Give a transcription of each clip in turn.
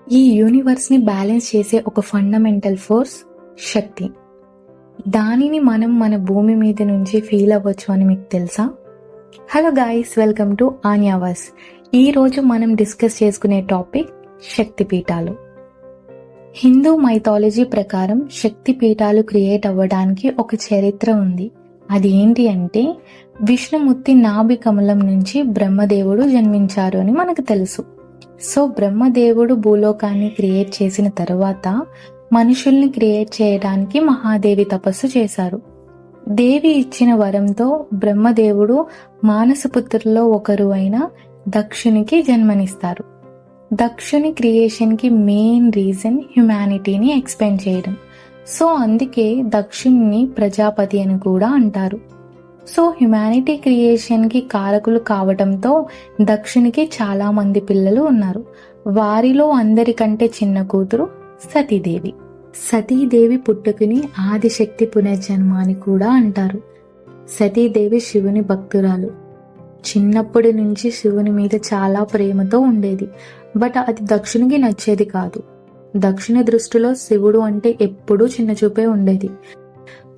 ఈ యూనివర్స్ని బ్యాలెన్స్ చేసే ఒక ఫండమెంటల్ ఫోర్స్ శక్తి. దానిని మనం మన భూమి మీద నుంచి ఫీల్ అవ్వచ్చు అని మీకు తెలుసా? Hello guys, welcome to Anyaverse. ఈరోజు మనం డిస్కస్ చేసుకునే టాపిక్ శక్తి పీఠాలు. హిందూ మైథాలజీ ప్రకారం శక్తి పీఠాలు క్రియేట్ అవ్వడానికి ఒక చరిత్ర ఉంది. అది ఏంటి అంటే, విష్ణుమూర్తి నాభి కమలం నుంచి బ్రహ్మదేవుడు జన్మించారు అని మనకు తెలుసు. సో బ్రహ్మదేవుడు భూలోకాన్ని క్రియేట్ చేసిన తర్వాత మనుషుల్ని క్రియేట్ చేయడానికి మహాదేవి తపస్సు చేశారు. దేవి ఇచ్చిన వరంతో బ్రహ్మదేవుడు మానసపుత్రుల్లో ఒకరు అయిన దక్షునికి జన్మనిస్తారు. దక్షుని క్రియేషన్కి మెయిన్ రీజన్ హ్యుమానిటీని ఎక్స్పెండ్ చేయడం. సో అందుకే దక్షుణ్ణి ప్రజాపతి అని కూడా అంటారు. సో హ్యుమానిటీ క్రియేషన్కి కారకులు కావటంతో దక్షునికి చాలా మంది పిల్లలు ఉన్నారు. వారిలో అందరికంటే చిన్న కూతురు సతీదేవి. సతీదేవి పుట్టుకని ఆదిశక్తి పునర్జన్మ అని కూడా అంటారు. సతీదేవి శివుని భక్తురాలు. చిన్నప్పటి నుంచి శివుని మీద చాలా ప్రేమతో ఉండేది. బట్ అది దక్షునికి నచ్చేది కాదు. దక్షుని దృష్టిలో శివుడు అంటే ఎప్పుడూ చిన్నచూపే ఉండేది.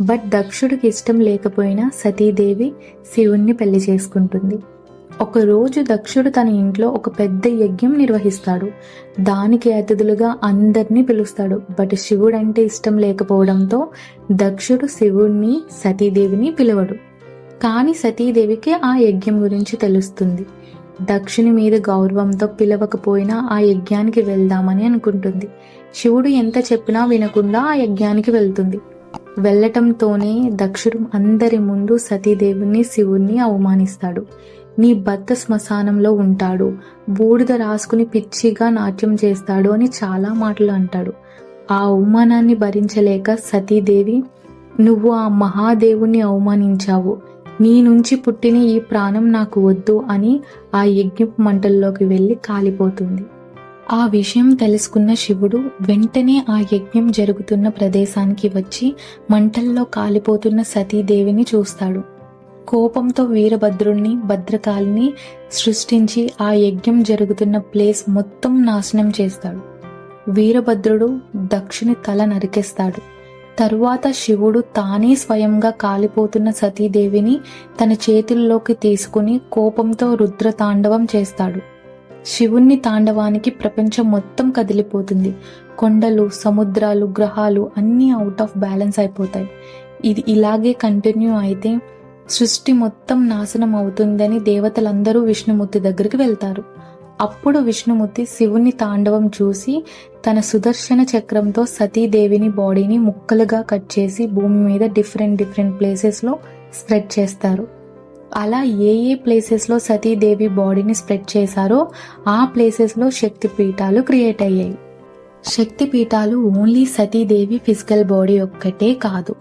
బట్ దక్షుడికి ఇష్టం లేకపోయినా సతీదేవి శివుణ్ణి పెళ్లి చేసుకుంటుంది. ఒకరోజు దక్షుడు తన ఇంట్లో ఒక పెద్ద యజ్ఞం నిర్వహిస్తాడు. దానికి అతిథులుగా అందరినీ పిలుస్తాడు. బట్ శివుడు అంటే ఇష్టం లేకపోవడంతో దక్షుడు శివుణ్ణి సతీదేవిని పిలవడు. కానీ సతీదేవికి ఆ యజ్ఞం గురించి తెలుస్తుంది. దక్షుని మీద గౌరవంతో పిలవకపోయినా ఆ యజ్ఞానికి వెళ్దామని అనుకుంటుంది. శివుడు ఎంత చెప్పినా వినకుండా ఆ యజ్ఞానికి వెళ్తుంది. వెళ్లటంతోనే దక్షుడు అందరి ముందు సతీదేవిని శివుణ్ణి అవమానిస్తాడు. నీ భర్త శ్మశానంలో ఉంటాడు, బూడిద రాసుకుని పిచ్చిగా నాట్యం చేస్తాడు అని చాలా మాటలు అంటాడు. ఆ అవమానాన్ని భరించలేక సతీదేవి, నువ్వు ఆ మహాదేవుణ్ణి అవమానించావు, నీ నుంచి పుట్టిన ఈ ప్రాణం నాకు వద్దు అని ఆ యజ్ఞపు మంటల్లోకి వెళ్లి కాలిపోతుంది. ఆ విషయం తెలుసుకున్న శివుడు వెంటనే ఆ యజ్ఞం జరుగుతున్న ప్రదేశానికి వచ్చి మంటల్లో కాలిపోతున్న సతీదేవిని చూస్తాడు. కోపంతో వీరభద్రుణ్ణి, భద్రకాళిని సృష్టించి ఆ యజ్ఞం జరుగుతున్న ప్లేస్ మొత్తం నాశనం చేస్తాడు. వీరభద్రుడు దక్షుని తల నరికేస్తాడు. తరువాత శివుడు తానే స్వయంగా కాలిపోతున్న సతీదేవిని తన చేతుల్లోకి తీసుకుని కోపంతో రుద్ర తాండవం చేస్తాడు. శివుణ్ణి తాండవానికి ప్రపంచం మొత్తం కదిలిపోతుంది. కొండలు, సముద్రాలు, గ్రహాలు అన్నీ అవుట్ ఆఫ్ బ్యాలెన్స్ అయిపోతాయి. ఇది ఇలాగే కంటిన్యూ అయితే సృష్టి మొత్తం నాశనం అవుతుందని దేవతలందరూ విష్ణుమూర్తి దగ్గరికి వెళ్తారు. అప్పుడు విష్ణుమూర్తి శివుని తాండవం చూసి తన సుదర్శన చక్రంతో సతీదేవిని బాడీని ముక్కలుగా కట్ చేసి భూమి మీద డిఫరెంట్ ప్లేసెస్లో స్ప్రెడ్ చేస్తారు. అలా ఏ ప్లేసెస్లో సతీదేవి బాడీని స్ప్రెడ్ చేశారో ఆ ప్లేసెస్లో శక్తి పీఠాలు క్రియేట్ అయ్యాయి. శక్తి పీఠాలు ఓన్లీ సతీదేవి ఫిజికల్ బాడీ ఒక్కటే కాదు.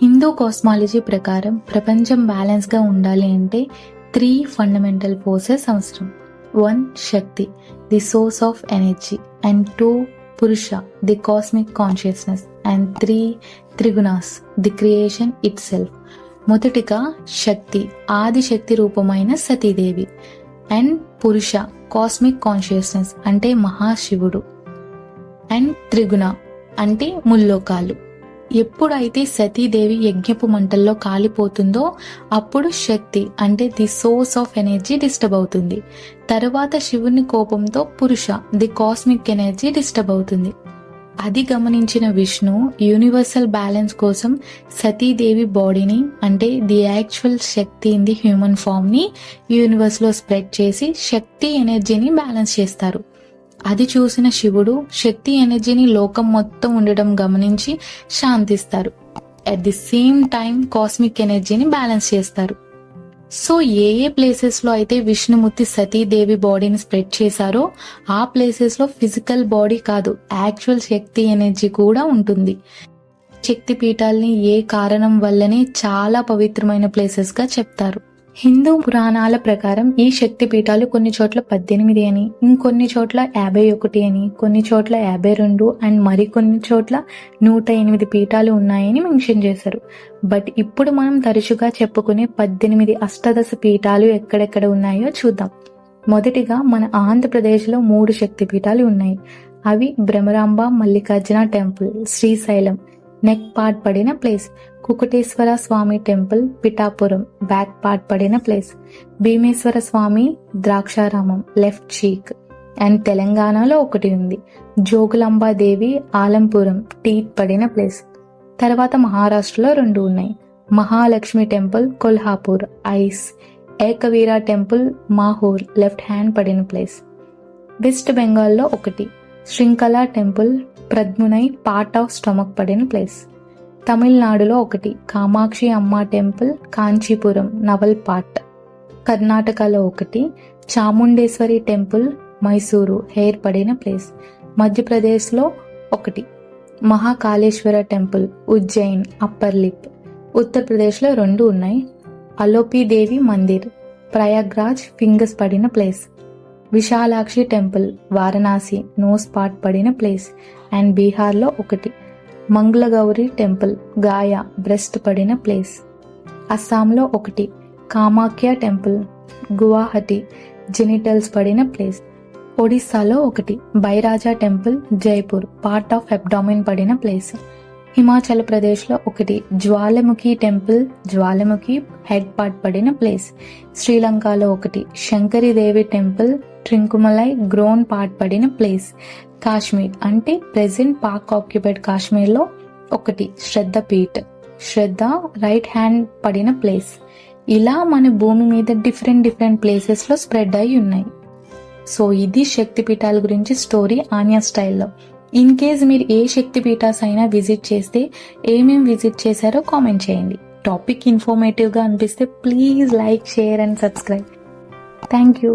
హిందూ కాస్మాలజీ ప్రకారం ప్రపంచం బ్యాలెన్స్గా ఉండాలి అంటే 3 ఫండమెంటల్ ఫోర్సెస్ అవసరం. 1 Shakti, the source of energy, and 2 Purusha, the cosmic consciousness, and 3 Trigunas, the creation itself. మొదటిగా శక్తి, ఆదిశక్తి రూపమైన Satidevi, and Purusha, cosmic consciousness అంటే మహాశివుడు, అండ్ త్రిగుణ అంటే ముల్లోకాలు. ఎప్పుడైతే సతీదేవి యజ్ఞపు మంటల్లో కాలిపోతుందో అప్పుడు శక్తి అంటే the source of energy disturb అవుతుంది. తర్వాత శివుని కోపంతో పురుష, ది కాస్మిక్ ఎనర్జీ డిస్టర్బ్ అవుతుంది. అది గమనించిన విష్ణు యూనివర్సల్ బ్యాలెన్స్ కోసం సతీదేవి బాడీని అంటే the actual Shakti in the human form ని యూనివర్స్ లో స్ప్రెడ్ చేసి శక్తి ఎనర్జీని బ్యాలెన్స్ చేస్తారు. అది చూసిన శివుడు శక్తి ఎనర్జీని లోకం మొత్తం ఉండడం గమనించి శాంతిస్తారు. At the same time cosmic ఎనర్జీని బ్యాలెన్స్ చేస్తారు. సో ఏ ప్లేసెస్లో అయితే విష్ణుమూర్తి సతీదేవి బాడీని స్ప్రెడ్ చేశారో ఆ ప్లేసెస్లో ఫిజికల్ బాడీ కాదు, యాక్చువల్ శక్తి ఎనర్జీ కూడా ఉంటుంది. శక్తి పీఠాలని ఏ కారణం వల్లనే చాలా పవిత్రమైన ప్లేసెస్గా చెప్తారు. హిందూ పురాణాల ప్రకారం ఈ శక్తి పీఠాలు కొన్ని చోట్ల 18 అని, ఇంకొన్ని చోట్ల 51 అని, కొన్ని చోట్ల 52 అండ్ మరికొన్ని చోట్ల 108 పీఠాలు ఉన్నాయని మెన్షన్ చేశారు. బట్ ఇప్పుడు మనం తరచుగా చెప్పుకునే 18 అష్టాదశ పీఠాలు ఎక్కడెక్కడ ఉన్నాయో చూద్దాం. మొదటిగా మన ఆంధ్రప్రదేశ్లో 3 శక్తి పీఠాలు ఉన్నాయి. అవి Bhramaramba Mallikarjuna temple Srisailam neck part పడిన place, Kukuteswara Swamy temple Pithapuram back part పడిన place, Bhimeswara Swamy Draksharamam left cheek and తెలంగాణలో ఒకటి ఉంది, జోగులాంబాదేవి ఆలంపురం టీత్ పడిన ప్లేస్. తర్వాత మహారాష్ట్రలో 2 ఉన్నాయి, Mahalakshmi temple Kolhapur eyes, Ekaveera temple Mahur left hand పడిన ప్లేస్. వెస్ట్ బెంగాల్లో ఒకటి, శ్రీంకలా టెంపుల్ ప్రద్మునై పార్ట్ ఆఫ్ స్టమక్ పడిన ప్లేస్. తమిళనాడులో ఒకటి, కామాక్షి అమ్మ టెంపుల్ కాంచీపురం నవల్ పార్ట్. కర్ణాటకలో ఒకటి, చాముండేశ్వరి టెంపుల్ మైసూరు హెయిర్ పడిన ప్లేస్. మధ్యప్రదేశ్లో ఒకటి, Mahakaleshwar temple Ujjain upper lip. ఉత్తరప్రదేశ్లో 2 ఉన్నాయి, అలోపీదేవి మందిర్ ప్రయాగ్రాజ్ ఫింగర్స్ పడిన place. Vishalakshi temple Varanasi nose part పడిన ప్లేస్. అండ్ బీహార్లో ఒకటి, మంగళగౌరి టెంపుల్ గాయా బ్రెస్ట్ పడిన ప్లేస్. అస్సాంలో ఒకటి, కామాఖ్య టెంపుల్ గువాహటి జెనిటల్స్ పడిన ప్లేస్. ఒడిస్సాలో ఒకటి, Bairaja temple Jaipur part of abdomen పడిన ప్లేస్. హిమాచల్ ప్రదేశ్లో ఒకటి, Jwalamukhi temple Jwalamukhi head part పడిన ప్లేస్. శ్రీలంకలో ఒకటి, శంకరీదేవి టెంపుల్ ట్రింకుమలై గ్రోన్ పార్ట్ పడిన ప్లేస్. కాశ్మీర్ అంటే ప్రెజెంట్ పాక్ ఆక్యుపైడ్ కాశ్మీర్లో ఒకటి, శ్రద్ధ పీఠ్ శ్రద్ధ రైట్ హ్యాండ్ పడిన ప్లేస్. ఇలా మన భూమి మీద డిఫరెంట్ ప్లేసెస్లో స్ప్రెడ్ అయి ఉన్నాయి. సో ఇది శక్తిపీఠాల గురించి స్టోరీ ఆన్యా స్టైల్లో. ఇన్ కేస్ మీరు ఏ శక్తిపీఠాస్ అయినా విజిట్ చేస్తే ఏమేమి విజిట్ చేశారో కామెంట్ చేయండి. టాపిక్ ఇన్ఫర్మేటివ్గా అనిపిస్తే please like share and subscribe. Thank you.